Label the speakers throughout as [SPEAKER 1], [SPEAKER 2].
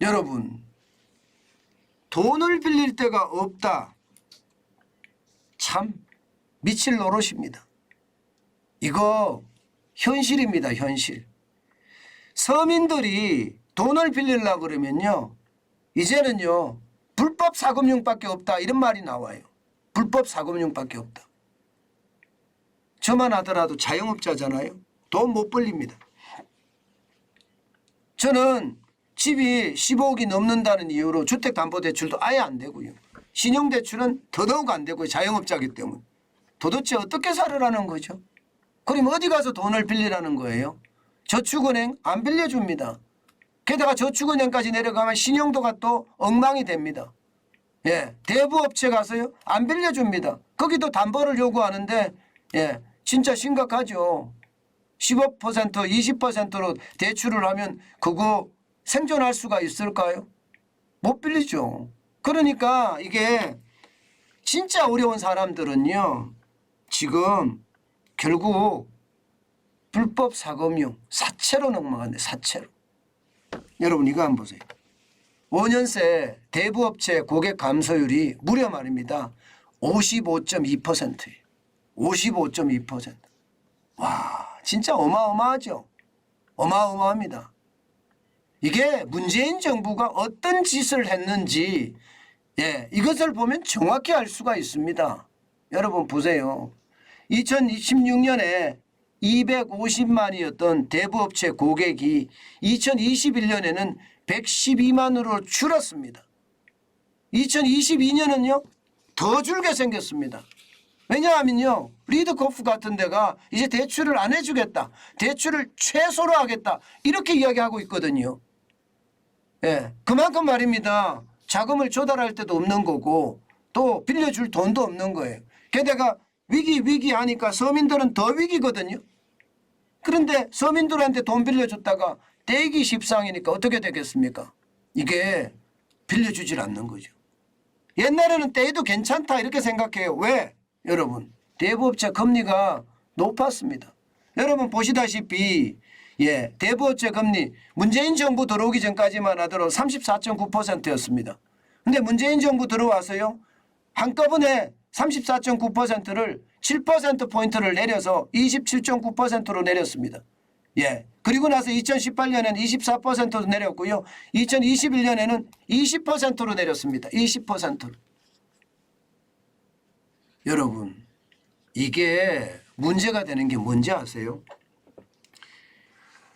[SPEAKER 1] 여러분, 돈을 빌릴 데가 없다. 참 미칠 노릇입니다. 이거 현실입니다. 현실. 서민들이 돈을 빌리려고 그러면요, 이제는요 불법 사금융밖에 없다 이런 말이 나와요. 불법 사금융밖에 없다. 저만 하더라도 자영업자잖아요. 돈 못 벌립니다. 저는 집이 15억이 넘는다는 이유로 주택담보대출도 아예 안 되고요. 신용대출은 더더욱 안 되고요. 자영업자이기 때문에. 도대체 어떻게 살으라는 거죠? 그럼 어디 가서 돈을 빌리라는 거예요? 저축은행 안 빌려줍니다. 게다가 저축은행까지 내려가면 신용도가 또 엉망이 됩니다. 예, 대부업체 가서요 안 빌려줍니다. 거기도 담보를 요구하는데 예, 진짜 심각하죠. 15% 20%로 대출을 하면 그거 생존할 수가 있을까요? 못 빌리죠. 그러니까 이게 진짜 어려운 사람들은요 지금 결국 불법 사금융 사채로 넘어갔네. 사채로. 여러분 이거 한번 보세요. 5년새 대부업체 고객 감소율이 무려 말입니다. 55.2%예요. 55.2%. 와 진짜 어마어마하죠. 어마어마합니다. 이게 문재인 정부가 어떤 짓을 했는지 예, 이것을 보면 정확히 알 수가 있습니다. 여러분 보세요. 2016년에 250만이었던 대부업체 고객이 2021년에는 112만으로 줄었습니다. 2022년은요 더 줄게 생겼습니다. 왜냐하면요 리드코프 같은 데가 이제 대출을 안 해주겠다. 대출을 최소로 하겠다. 이렇게 이야기하고 있거든요. 예, 그만큼 말입니다. 자금을 조달할 때도 없는 거고 또 빌려줄 돈도 없는 거예요. 게다가 위기 하니까 서민들은 더 위기거든요. 그런데 서민들한테 돈 빌려줬다가 떼기 십상이니까 어떻게 되겠습니까? 이게 빌려주질 않는 거죠. 옛날에는 떼도 괜찮다 이렇게 생각해요. 왜? 여러분 대부업체 금리가 높았습니다. 여러분 보시다시피 예, 대부업체 금리 문재인 정부 들어오기 전까지만 하더라도 34.9%였습니다. 근데 문재인 정부 들어와서요 한꺼번에 34.9%를 7%포인트를 내려서 27.9%로 내렸습니다. 예. 그리고 나서 2018년에는 24%로 내렸고요. 2021년에는 20%로 내렸습니다. 20%로. 여러분 이게 문제가 되는 게 뭔지 아세요?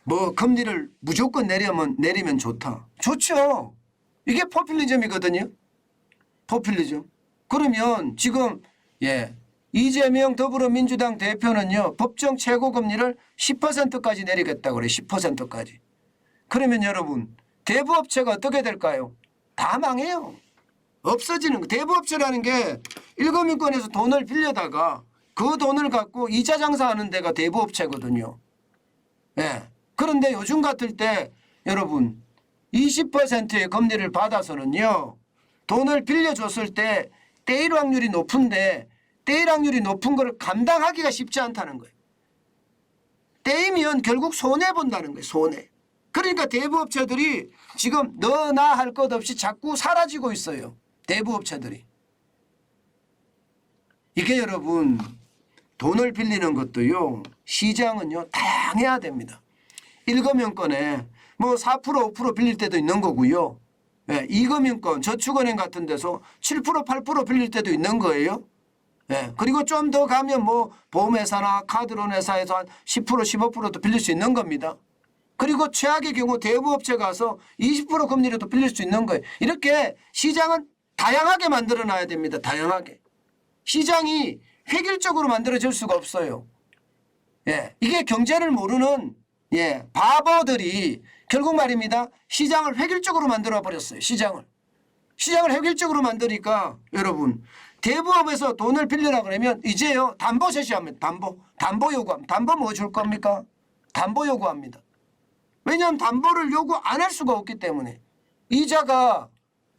[SPEAKER 1] 뭐 금리를 무조건 내리면 좋다. 좋죠. 이게 포퓰리즘이거든요. 포퓰리즘. 그러면 지금 예 이재명 더불어민주당 대표는요 법정 최고금리를 10%까지 내리겠다고 그래요. 10%까지. 그러면 여러분 대부업체가 어떻게 될까요? 다 망해요. 없어지는 거. 대부업체라는 게 일거민권에서 돈을 빌려다가 그 돈을 갖고 이자 장사하는 데가 대부업체거든요. 예. 그런데 요즘 같을 때 여러분 20%의 금리를 받아서는요 돈을 빌려줬을 때 떼일 확률이 높은데 떼일 확률이 높은 걸 감당하기가 쉽지 않다는 거예요. 떼이면 결국 손해본다는 거예요. 손해. 그러니까 대부업체들이 지금 너나 할 것 없이 자꾸 사라지고 있어요. 대부업체들이. 이게 여러분 돈을 빌리는 것도요 시장은요 다양해야 됩니다. 일금융권에 뭐 4% 5% 빌릴 때도 있는 거고요. 예, 이금융권 저축은행 같은 데서 7% 8% 빌릴 때도 있는 거예요. 예, 그리고 좀 더 가면 뭐 보험회사나 카드론 회사에서 한 10% 15%도 빌릴 수 있는 겁니다. 그리고 최악의 경우 대부업체 가서 20% 금리로도 빌릴 수 있는 거예요. 이렇게 시장은 다양하게 만들어 놔야 됩니다. 다양하게. 시장이 획일적으로 만들어질 수가 없어요. 예, 이게 경제를 모르는 예, 바보들이 결국 말입니다. 시장을 획일적으로 만들어 버렸어요. 시장을 획일적으로 만드니까 여러분 대부업에서 돈을 빌리라 그러면 이제요 담보 제시합니다. 담보 요구합니다. 담보 뭐 줄 겁니까? 담보 요구합니다. 왜냐하면 담보를 요구 안 할 수가 없기 때문에 이자가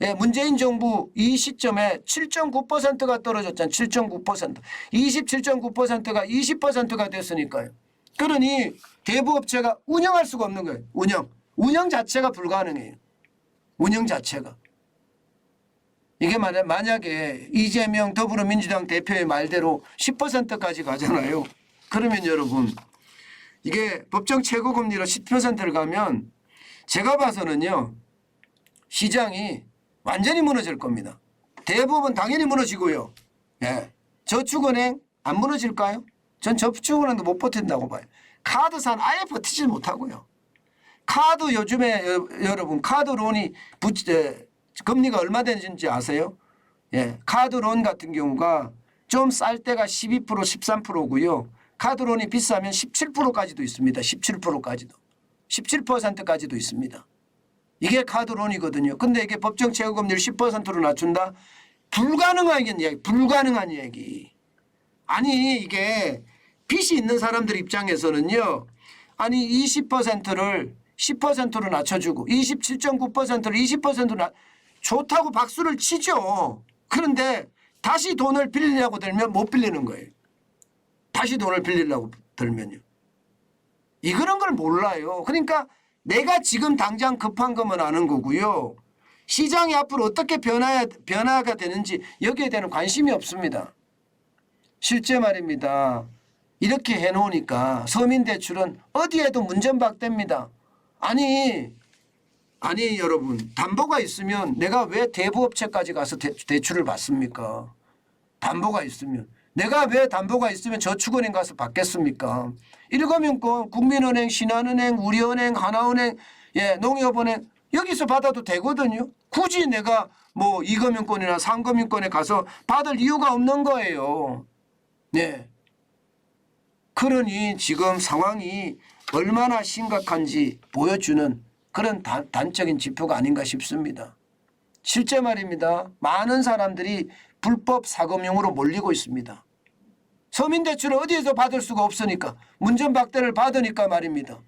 [SPEAKER 1] 예, 문재인 정부 이 시점에 7.9%가 떨어졌잖아요. 7.9%. 27.9%가 20%가 됐으니까요. 그러니 대부업체가 운영할 수가 없는 거예요. 운영 자체가 불가능해요. 운영 자체가. 이게 만약에 이재명 더불어민주당 대표의 말대로 10%까지 가잖아요. 그러면 여러분 이게 법정 최고금리로 10%를 가면 제가 봐서는요. 시장이 완전히 무너질 겁니다. 대부분 당연히 무너지고요. 예. 저축은행 안 무너질까요? 전 저축은행도 못 버틴다고 봐요. 카드산 아예 버티지 못하고요. 카드 요즘에 여러분 카드론이 금리가 얼마 되는지 아세요? 예, 카드론 같은 경우가 좀 쌀 때가 12% 13%고요. 카드론이 비싸면 17%까지도 있습니다. 17%까지도. 17%까지도 있습니다. 이게 카드론이거든요. 근데 이게 법정 최고금리를 10%로 낮춘다? 불가능한 얘기. 아니 이게 빚이 있는 사람들 입장에서는요. 아니 20%를 10%로 낮춰주고 27.9%를 20%로 좋다고 박수를 치죠. 그런데 다시 돈을 빌리려고 들면 못 빌리는 거예요. 다시 돈을 빌리려고 들면요. 이런 걸 몰라요. 그러니까 내가 지금 당장 급한 것만 아는 거고요. 시장이 앞으로 어떻게 변화가 되는지 여기에 대한 관심이 없습니다. 실제 말입니다. 이렇게 해놓으니까 서민대출은 어디에도 문전박대입니다. 아니 여러분 담보가 있으면 내가 왜 대부업체까지 가서 대출을 받습니까? 담보가 있으면. 내가 왜 담보가 있으면 저축은행 가서 받겠습니까? 일거민권 국민은행, 신한은행, 우리은행, 하나은행, 예, 농협은행 여기서 받아도 되거든요. 굳이 내가 뭐 이거민권이나 상거민권에 가서 받을 이유가 없는 거예요. 네. 그러니 지금 상황이 얼마나 심각한지 보여주는 그런 단적인 지표가 아닌가 싶습니다. 실제 말입니다. 많은 사람들이 불법 사금융으로 몰리고 있습니다. 서민대출을 어디에서 받을 수가 없으니까 문전박대를 받으니까 말입니다.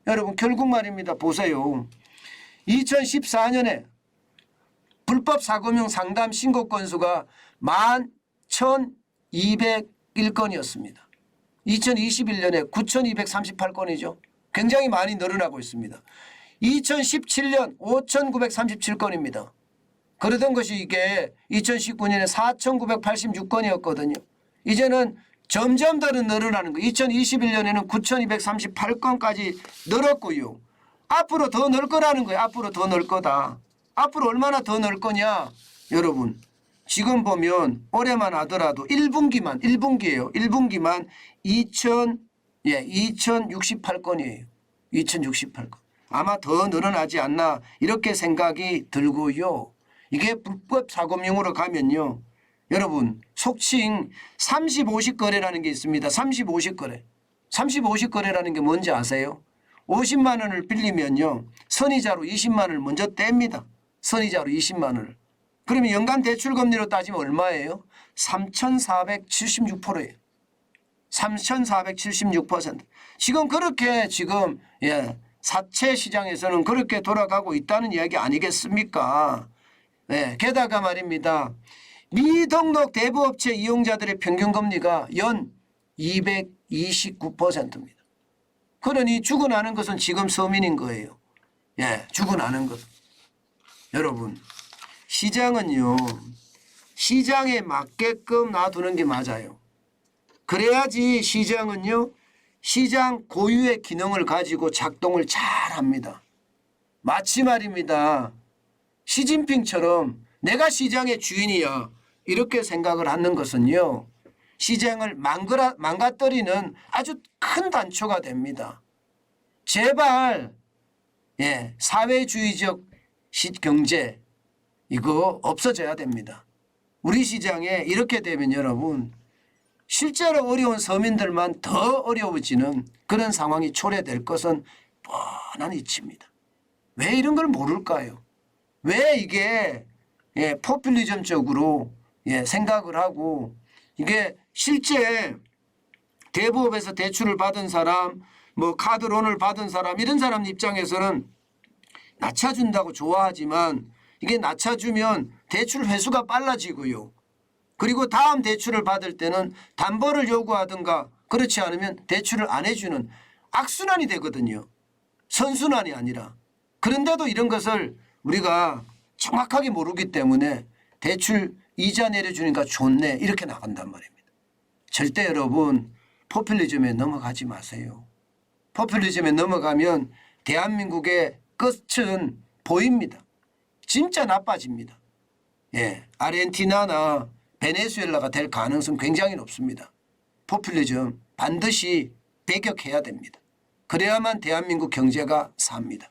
[SPEAKER 1] 여러분 결국 말입니다. 보세요. 2014년에 불법 사금융 상담 신고 건수가 11,201건이었습니다. 2021년에 9,238건이죠. 굉장히 많이 늘어나고 있습니다. 2017년 5,937건입니다. 그러던 것이 이게 2019년에 4,986건이었거든요. 이제는 점점 더 늘어나는 거예요. 2021년에는 9,238건까지 늘었고요. 앞으로 더 늘 거라는 거예요. 앞으로 더 늘 거다. 앞으로 얼마나 더 늘 거냐. 여러분 지금 보면 올해만 하더라도 1분기예요. 1분기만 2,068건이에요. 2,068건. 아마 더 늘어나지 않나 이렇게 생각이 들고요. 이게 불법 사금융으로 가면요. 여러분 속칭 30-50 거래라는 게 있습니다. 30-50 거래. 30-50 거래라는 게 뭔지 아세요? 50만 원을 빌리면요. 선이자로 20만 원을 먼저 뗍니다. 선이자로 20만 원을. 그러면 연간 대출금리로 따지면 얼마예요? 3,476%예요. 3,476%. 지금 그렇게 지금 사채 시장에서는 그렇게 돌아가고 있다는 이야기 아니겠습니까? 네, 게다가 말입니다. 미등록 대부업체 이용자들의 평균금리가 연 229%입니다. 그러니 죽어나는 것은 지금 서민인 거예요. 예, 죽어나는 것. 여러분 시장은요. 시장에 맞게끔 놔두는 게 맞아요. 그래야지 시장은요. 시장 고유의 기능을 가지고 작동을 잘합니다. 마치 말입니다. 시진핑처럼 내가 시장의 주인이야 이렇게 생각을 하는 것은요. 시장을 망가뜨리는 아주 큰 단초가 됩니다. 제발 사회주의적 경제 이거 없어져야 됩니다. 우리 시장에 이렇게 되면 여러분 실제로 어려운 서민들만 더 어려워지는 그런 상황이 초래될 것은 뻔한 이치입니다. 왜 이런 걸 모를까요? 왜 이게 포퓰리즘적으로 생각을 하고 이게 실제 대부업에서 대출을 받은 사람 뭐 카드론을 받은 사람 이런 사람 입장에서는 낮춰준다고 좋아하지만 이게 낮춰주면 대출 회수가 빨라지고요. 그리고 다음 대출을 받을 때는 담보를 요구하든가 그렇지 않으면 대출을 안 해주는 악순환이 되거든요. 선순환이 아니라. 그런데도 이런 것을 우리가 정확하게 모르기 때문에 대출 이자 내려주니까 좋네 이렇게 나간단 말입니다. 절대 여러분 포퓰리즘에 넘어가지 마세요. 포퓰리즘에 넘어가면 대한민국의 끝은 보입니다. 진짜 나빠집니다. 예, 아르헨티나나 베네수엘라가 될 가능성 굉장히 높습니다. 포퓰리즘 반드시 배격해야 됩니다. 그래야만 대한민국 경제가 삽니다.